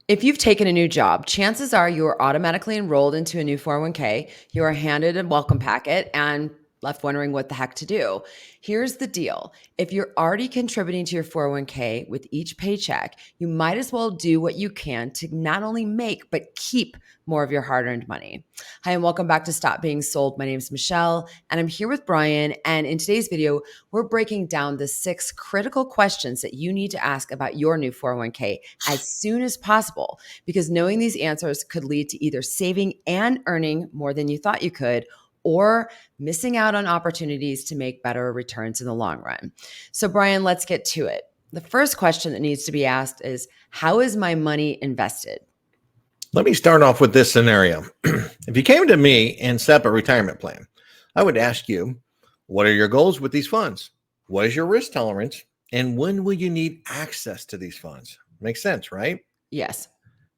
If you've taken a new job, chances are you are automatically enrolled into a new 401k. You are handed a welcome packet and left wondering what the heck to do. Here's the deal. If you're already contributing to your 401k with each paycheck, you might as well do what you can to not only make, but keep more of your hard earned money. Hi, and welcome back to Stop Being Sold. My name is Michelle, and I'm here with Brian. And in today's video, we're breaking down the 6 critical questions that you need to ask about your new 401k as soon as possible, because knowing these answers could lead to either saving and earning more than you thought you could, or missing out on opportunities to make better returns in the long run. So, Brian, let's get to it. The first question that needs to be asked is, how is my money invested? Let me start off with this scenario. If you came to me and set up a retirement plan, I would ask you, what are your goals with these funds? What is your risk tolerance? And when will you need access to these funds? Makes sense, right? Yes.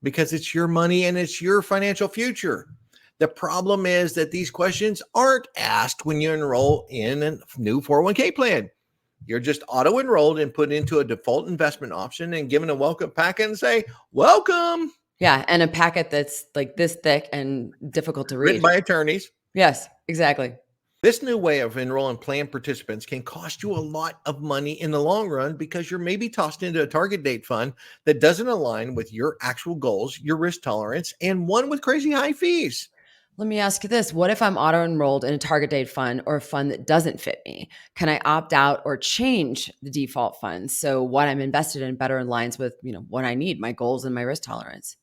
Because it's your money and it's your financial future. The problem is that these questions aren't asked when you enroll in a new 401k plan. You're just auto-enrolled and put into a default investment option and given a welcome packet and say, welcome. Yeah, and a packet that's like this thick and difficult to Written read. by attorneys. Yes, exactly. This new way of enrolling plan participants can cost you a lot of money in the long run because you're maybe tossed into a target date fund that doesn't align with your actual goals, your risk tolerance, and one with crazy high fees. Let me ask you this. What if I'm auto-enrolled in a target date fund or a fund that doesn't fit me? Can I opt out or change the default fund so what I'm invested in better aligns with, what I need, my goals and my risk tolerance?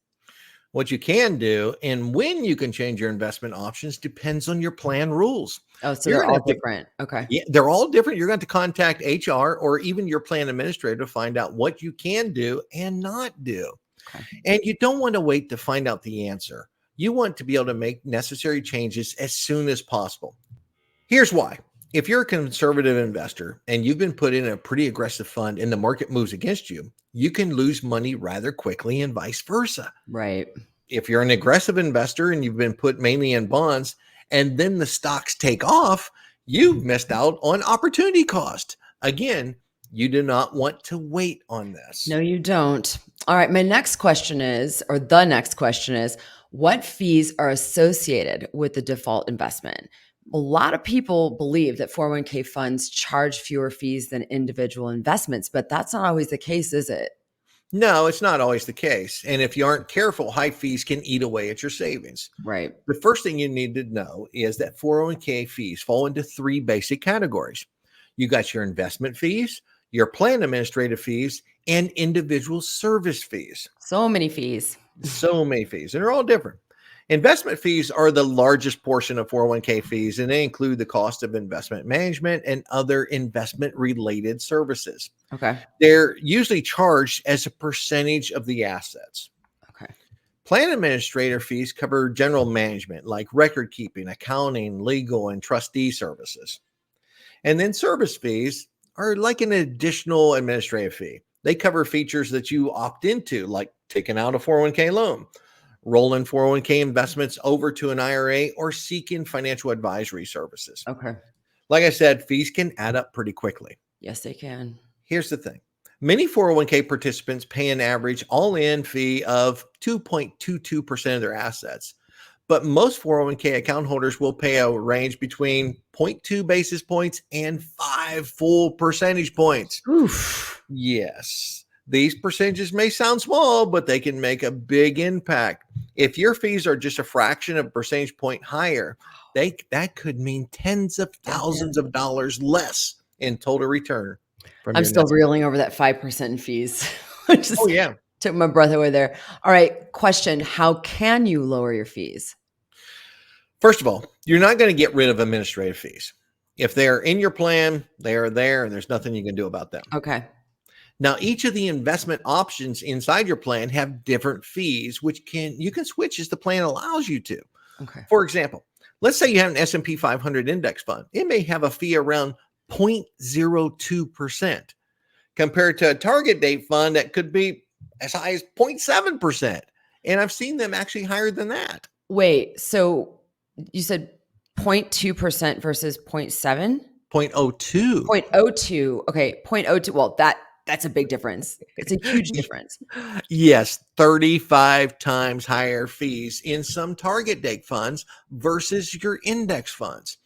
What you can do and when you can change your investment options depends on your plan rules. Oh, so You're they're going to all have to, different. Okay. yeah, they're all different. You're going to have to contact HR or even your plan administrator to find out what you can do and not do. Okay. And you don't want to wait to find out the answer. You want to be able to make necessary changes as soon as possible. Here's why. If you're a conservative investor and you've been put in a pretty aggressive fund and the market moves against you, you can lose money rather quickly and vice versa. Right. If you're an aggressive investor and you've been put mainly in bonds and then the stocks take off, you've missed out on opportunity cost. Again, you do not want to wait on this. No, you don't. All right. The next question is, what fees are associated with the default investment? A lot of people believe that 401k funds charge fewer fees than individual investments, but that's not always the case, is it? No, it's not always the case. And if you aren't careful, high fees can eat away at your savings. Right. The first thing you need to know is that 401k fees fall into 3 basic categories. You got your investment fees, your plan administrative fees, and individual service fees. So many fees. So many fees, and they're all different. Investment fees are the largest portion of 401k fees, and they include the cost of investment management and other investment related services. Okay. They're usually charged as a percentage of the assets. Okay. Plan administrator fees cover general management like record keeping, accounting, legal, and trustee services. And then service fees are like an additional administrative fee. They cover features that you opt into, like taking out a 401k loan, rolling 401k investments over to an IRA, or seeking financial advisory services. Okay. Like I said, fees can add up pretty quickly. Yes, they can. Here's the thing. Many 401k participants pay an average all-in fee of 2.22% of their assets. But most 401k account holders will pay a range between 0.2 basis points and 5 full percentage points. Oof. Yes. These percentages may sound small, but they can make a big impact. If your fees are just a fraction of a percentage point higher, that could mean tens of thousands of dollars less in total return. I'm still reeling over that 5% in fees. Oh, yeah. Took my breath away there. All right. Question. How can you lower your fees? First of all, you're not going to get rid of administrative fees. If they're in your plan, they are there and there's nothing you can do about them. Okay. Now, each of the investment options inside your plan have different fees, which you can switch as the plan allows you to. Okay. For example, let's say you have an S&P 500 index fund. It may have a fee around 0.02% compared to a target date fund that could be as high as 0.7%. And I've seen them actually higher than that. Wait, so you said 0.2% versus 0.7? 0.02. 0.02. Okay, 0.02. Well, That's a big difference. It's a huge difference. Yes, 35 times higher fees in some target date funds versus your index funds.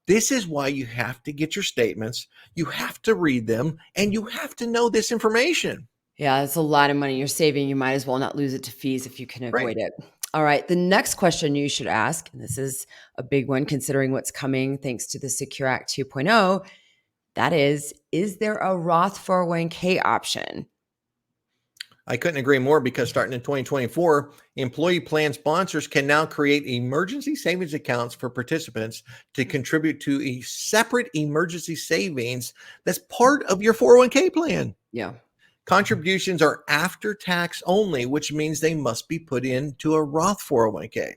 This is why you have to get your statements, you have to read them, and you have to know this information. Yeah, it's a lot of money you're saving. You might as well not lose it to fees if you can Right. avoid it. All right. The next question you should ask, and this is a big one considering what's coming thanks to the Secure Act 2.0, that is there a Roth 401k option? I couldn't agree more because starting in 2024, employee plan sponsors can now create emergency savings accounts for participants to contribute to a separate emergency savings that's part of your 401k plan. Yeah. Contributions are after tax only, which means they must be put into a Roth 401k.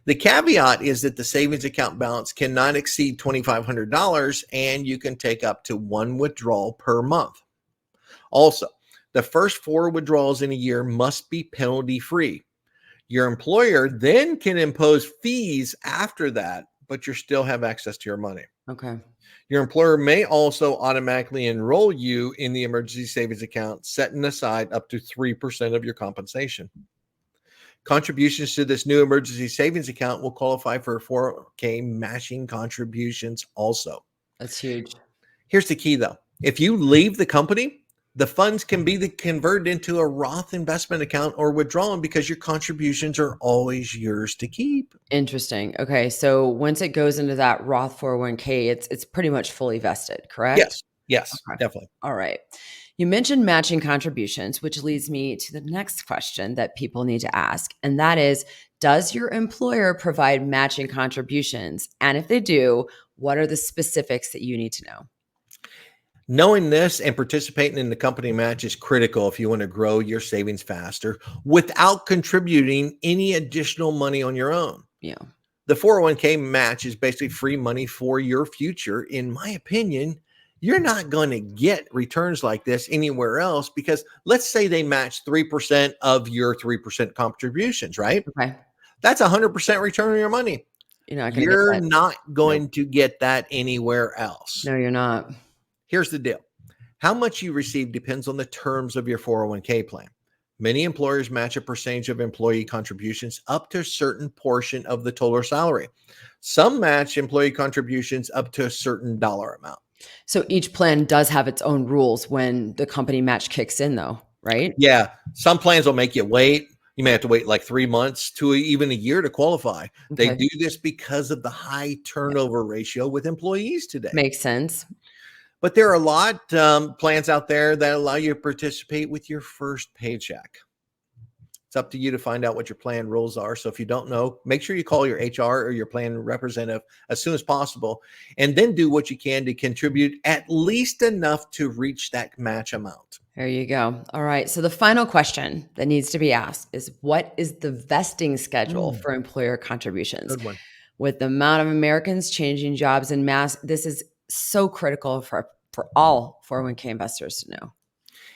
The caveat is that the savings account balance cannot exceed $2,500 and you can take up to one withdrawal per month. Also, the first 4 withdrawals in a year must be penalty free. Your employer then can impose fees after that, but you still have access to your money. Okay. Your employer may also automatically enroll you in the emergency savings account, setting aside up to 3% of your compensation. Contributions to this new emergency savings account will qualify for 401k matching contributions also. That's huge. Here's the key though. If you leave the company, the funds can be converted into a Roth investment account or withdrawn because your contributions are always yours to keep. Interesting. Okay. So once it goes into that Roth 401k, it's pretty much fully vested, correct? Yes, yes, Okay. definitely. All right. You mentioned matching contributions, which leads me to the next question that people need to ask. And that is, does your employer provide matching contributions? And if they do, what are the specifics that you need to know? Knowing this and participating in the company match is critical if you want to grow your savings faster without contributing any additional money on your own. Yeah. The 401k match is basically free money for your future. In my opinion, you're not going to get returns like this anywhere else because let's say they match 3% of your 3% contributions, right? Okay. That's 100% return on your money. You're not going to get You're that. not No, going to get that anywhere else. no, you're not. Here's the deal. How much you receive depends on the terms of your 401k plan. Many employers match a percentage of employee contributions up to a certain portion of the total salary. Some match employee contributions up to a certain dollar amount. So each plan does have its own rules when the company match kicks in, though, right? Yeah, some plans will make you wait. You may have to wait like 3 months to even a year to qualify. They Okay. do this because of the high Yeah. turnover ratio with employees today. Makes sense. But there are a lot plans out there that allow you to participate with your first paycheck. It's up to you to find out what your plan rules are. So if you don't know, make sure you call your HR or your plan representative as soon as possible, and then do what you can to contribute at least enough to reach that match amount. There you go. All right. So the final question that needs to be asked is, what is the vesting schedule Mm, for employer contributions? good one. With the amount of Americans changing jobs en masse, this is so critical for all 401k investors to know.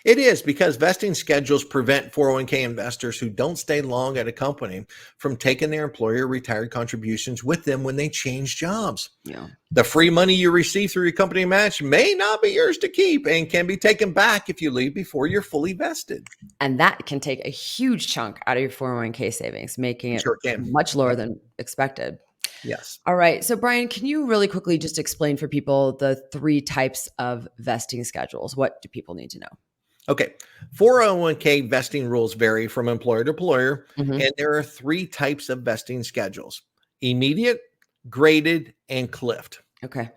It is because vesting schedules prevent 401k investors who don't stay long at a company from taking their employer retired contributions with them when they change jobs. Yeah. The free money you receive through your company match may not be yours to keep and can be taken back if you leave before you're fully vested. And that can take a huge chunk out of your 401k savings, making You it sure can. much lower Yep. than expected. Yes. All right. So, Brian, can you really quickly just explain for people the 3 types of vesting schedules? What do people need to know? Okay. 401k vesting rules vary from employer to employer, Mhm. and there are 3 types of vesting schedules: immediate, graded, and cliffed. Okay.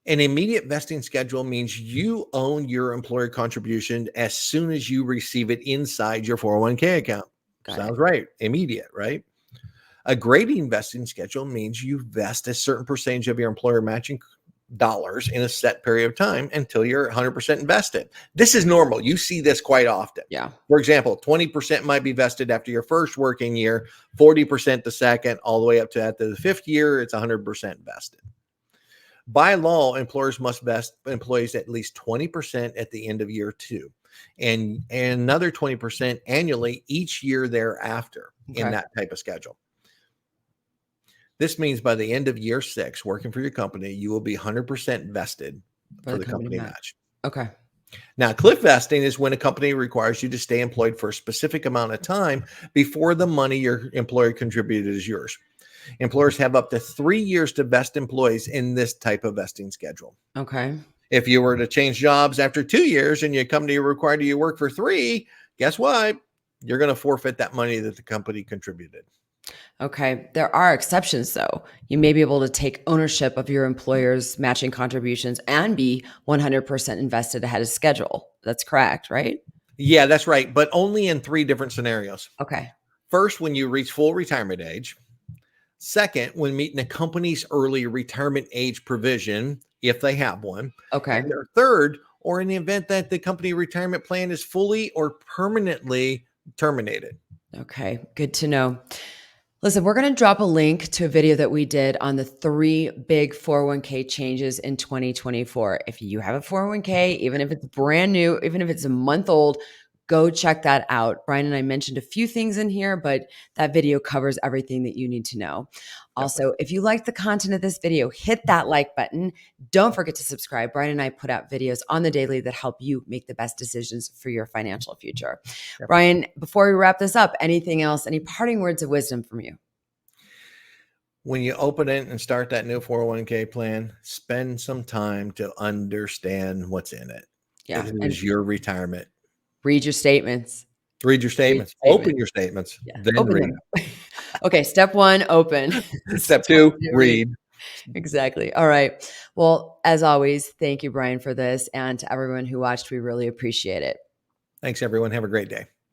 An immediate vesting schedule means you own your employer contribution as soon as you receive it inside your 401k account. Got it. Sounds right. Immediate, right? A grading vesting schedule means you vest a certain percentage of your employer matching dollars in a set period of time until you're 100% invested. This is normal. You see this quite often. Yeah. For example, 20% might be vested after your first working year, 40% the second, all the way up to after the 5th year, it's 100% vested. By law, employers must vest employees at least 20% at the end of year 2 and another 20% annually each year thereafter in Okay. that type of schedule. This means by the end of year 6, working for your company, you will be 100% vested For for the the company company match. match. Okay. Now, cliff vesting is when a company requires you to stay employed for a specific amount of time before the money your employer contributed is yours. Employers have up to 3 years to vest employees in this type of vesting schedule. Okay. If you were to change jobs after 2 years and your company required you to work for three, guess what? You're going to forfeit that money that the company contributed. Okay. There are exceptions, though. You may be able to take ownership of your employer's matching contributions and be 100% invested ahead of schedule. That's correct, right? Yeah, that's right. But only in three different scenarios. Okay. First, when you reach full retirement age. Second, when meeting the company's early retirement age provision, if they have one. Okay. And their third, or in the event that the company retirement plan is fully or permanently terminated. Okay. Good to know. Listen, we're going to drop a link to a video that we did on the 3 big 401k changes in 2024. If you have a 401k, even if it's brand new, even if it's a month old, go check that out. Brian and I mentioned a few things in here, but that video covers everything that you need to know. Yep. Also, if you liked the content of this video, hit that like button. Don't forget to subscribe. Brian and I put out videos on the daily that help you make the best decisions for your financial future. Yep. Brian, before we wrap this up, anything else, any parting words of wisdom from you? When you open it and start that new 401k plan, spend some time to understand what's in it. Yeah. It And is your retirement. read your statements. Read your Read your statements, statement. open your statements, Yeah. then Open read. them. Okay. Step 1, open. Step Step 2, 2, read. read. Exactly. All right. Well, as always, thank you, Brian, for this. And to everyone who watched, we really appreciate it. Thanks, everyone. Have a great day.